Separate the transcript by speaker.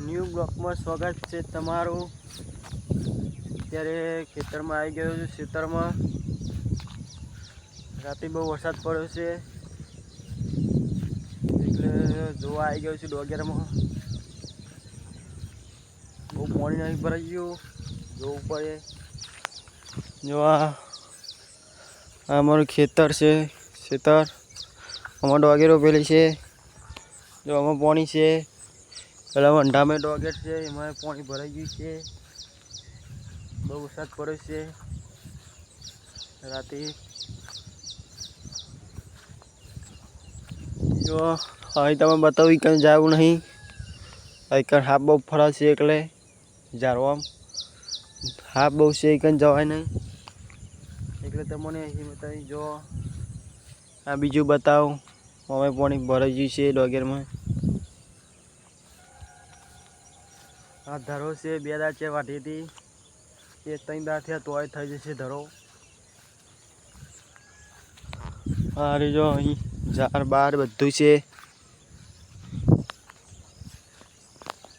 Speaker 1: New બ્લોકમાં સ્વાગત છે તમારું। અત્યારે ખેતરમાં આવી ગયો છું। ખેતરમાં રાતે બહુ વરસાદ પડ્યો છે એટલે જોવા આવી ગયો છું। ડોગેરમાં બહુ પાણી નહીં ભરાઈ ગયું, જોવું પડે। જો આ અમારું ખેતર છે। ખેતર આમાં ડોગેરો પેલી છે, જો આમાં પાણી છે। પેલા વંડામાં ડોગેર છે, એમાં પાણી ભરાઈ ગયું છે। બહુ વરસાદ પડ્યો છે રાતે। જો અહીં તમે બતાવી કંઈ જવું નહીં, અહીં હાફ બહુ ફરા છે એટલે ઝાડવામાં હાફ બહુ છે, કંઈ જવાય નહીં એટલે તમને અહીં બતાવી। જો આ બીજું બતાવું, અમે પાણી ભરાઈ ગયું છે ડોગેરમાં। આ ધરો છે, 2 દાડા છે વાટી હતી, એ 3 દાડા થયા તોય થઈ જશે ધરો। આ જો અહીં ઝાડ બાર બધું છે।